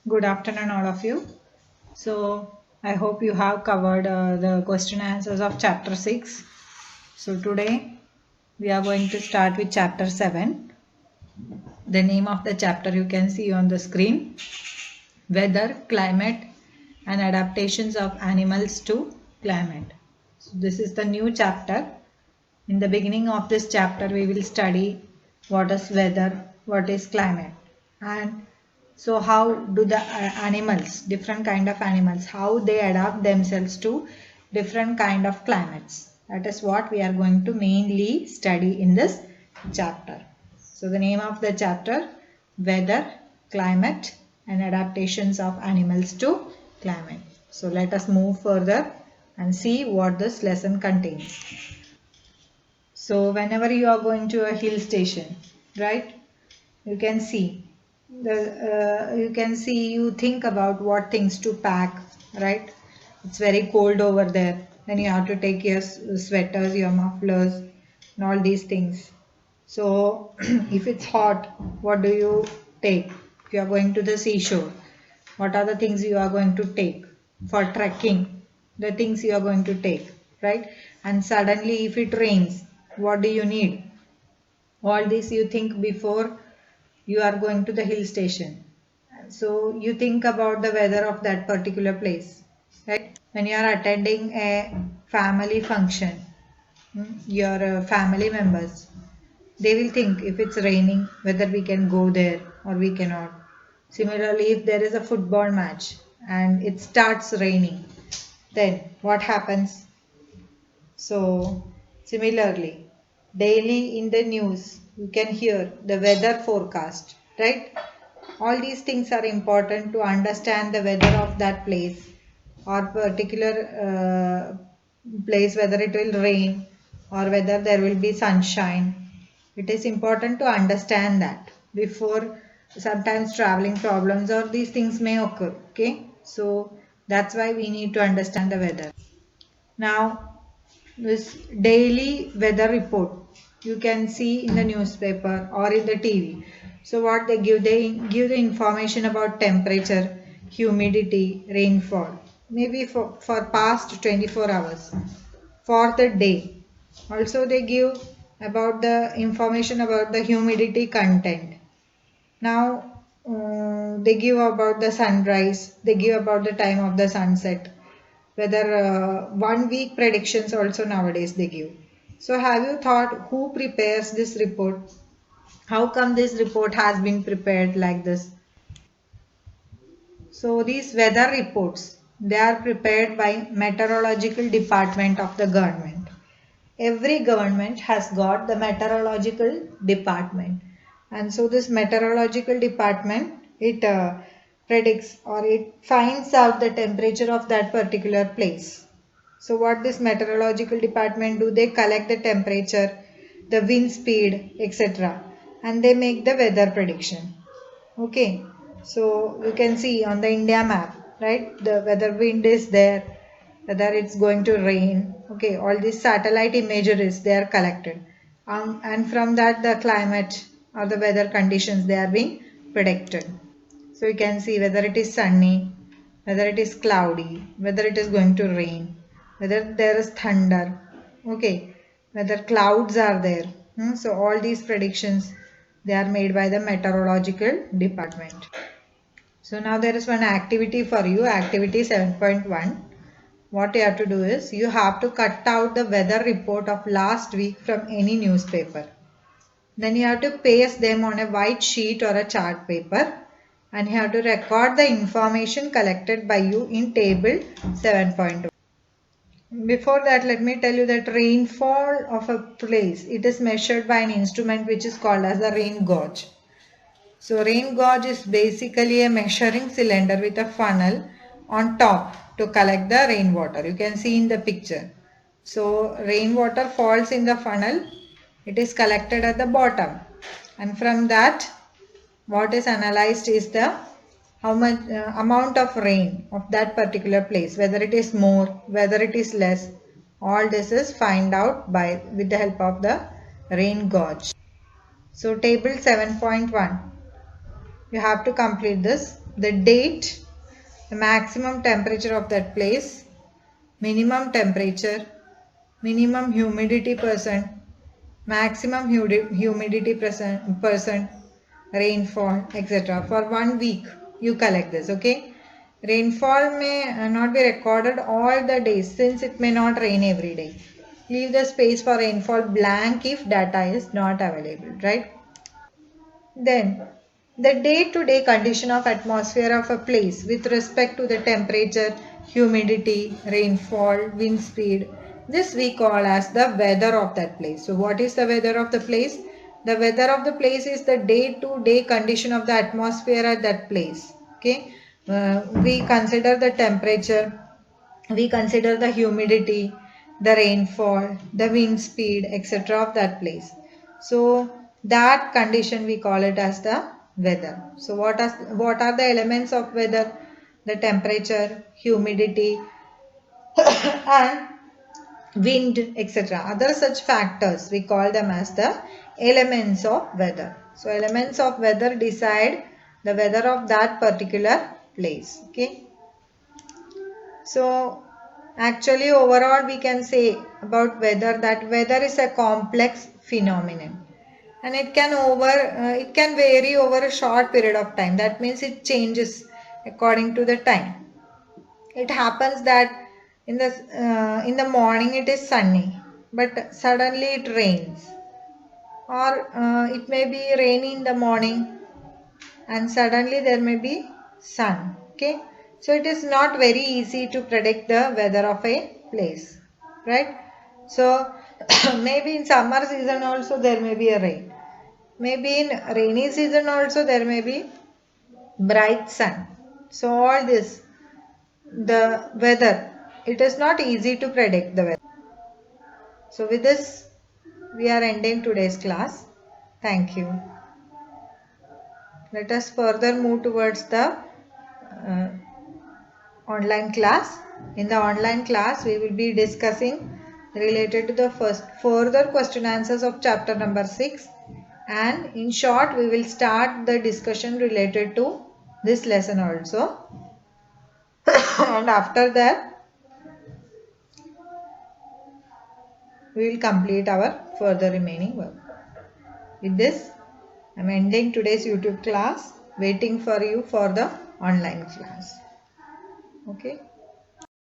Good afternoon, all of you. So, I hope you have covered the question and answers of chapter 6. So, today we are going to start with chapter 7. The name of the chapter you can see on the screen: Weather, Climate, and Adaptations of Animals to Climate. So, this is the new chapter. In the beginning of this chapter, we will study what is weather, what is climate, and so how do the animals, different kind of animals, how they adapt themselves to different kind of climates. That is what we are going to mainly study in this chapter. So the name of the chapter: Weather, Climate, and Adaptations of Animals to Climate. So let us move further and see what this lesson contains. So whenever you are going to a hill station, right, you can see you think about what things to pack, right? It's very cold over there. Then you have to take your sweaters, your mufflers, and all these things. So if it's hot, what do you take? If you are going to the seashore, what are the things you are going to take for trekking? The things you are going to take, right? And suddenly if it rains, what do you need? All this you think before you are going to the hill station. So you think about the weather of that particular place, right? When you are attending a family function, your family members, they will think if it's raining whether we can go there or we cannot. Similarly, if there is a football match and it starts raining, then what happens? So, similarly, daily in the news, you can hear the weather forecast, right? All these things are important to understand the weather of that place or particular place, whether it will rain or whether there will be sunshine. It is important to understand that before sometimes traveling problems or these things may occur. Okay, so that's why we need to understand the weather. Now, this daily weather report you can see in the newspaper or in the TV. So what they give the information about temperature, humidity, rainfall, maybe for past 24 hours for the day. Also they give about the information about the humidity content. Now they give about the sunrise, they give about the time of the sunset, whether 1 week predictions also nowadays they give. So have you thought who prepares this report? How come this report has been prepared like this? So these weather reports, they are prepared by meteorological department of the government. Every government has got the meteorological department, and so this meteorological department, it predicts or it finds out the temperature of that particular place. So what this meteorological department do, they collect the temperature, the wind speed, etc., and they make the weather prediction. Okay, so you can see on the India map, right? The weather wind is there, whether it's going to rain. Okay, all these satellite imageries they are collected, and from that the climate or the weather conditions they are being predicted. So you can see whether it is sunny, whether it is cloudy, whether it is going to rain, whether there is thunder. Okay, whether clouds are there. So all these predictions they are made by the meteorological department. So now there is one activity for you, activity 7.1. What you have to do is you have to cut out the weather report of last week from any newspaper. Then you have to paste them on a white sheet or a chart paper, and you have to record the information collected by you in table 7.1. Before that, let me tell you that rainfall of a place, it is measured by an instrument which is called as the rain gauge. So rain gauge is basically a measuring cylinder with a funnel on top to collect the rainwater. You can see in the picture. So rainwater falls in the funnel. It is collected at the bottom, and from that what is analyzed is the how much amount of rain of that particular place, whether it is more, whether it is less. All this is find out by with the help of the rain gauge. So table 7.1, you have to complete this. the date, the maximum temperature of that place, minimum temperature, minimum humidity percent, maximum humidity percent, rainfall, etc. For 1 week you collect this. Okay, rainfall may not be recorded all the days since it may not rain every day. Leave the space for rainfall blank if data is not available, right? Then the day-to-day condition of atmosphere of a place with respect to the temperature, humidity, rainfall, wind speed. This we call as the weather of that place. So what is the weather of the place? The weather of the place is the day-to-day condition of the atmosphere at that place. Okay. We consider the temperature, we consider the humidity, the rainfall, the wind speed, etc. of that place. So that condition we call it as the weather. So what are the elements of weather? The temperature, humidity and wind, etc. Other such factors we call them as the elements of weather. So elements of weather decide the weather of that particular place. Okay. So actually overall we can say about weather that weather is a complex phenomenon and it can vary over a short period of time. That means it changes according to the time. It happens that in the morning it is sunny but suddenly it rains, or it may be rainy in the morning and suddenly there may be sun. Okay, so it is not very easy to predict the weather of a place, right? So maybe in summer season also there may be a rain, maybe in rainy season also there may be bright sun. So all this, the weather, it is not easy to predict the weather. So with this we are ending today's class. Thank you. Let us further move towards the uh, online class. In the online class we will be discussing related to the further question answers of chapter number 6, and in short we will start the discussion related to this lesson also and after that we will complete our further remaining work. With this I am ending today's YouTube class, waiting for you for the online class. Okay.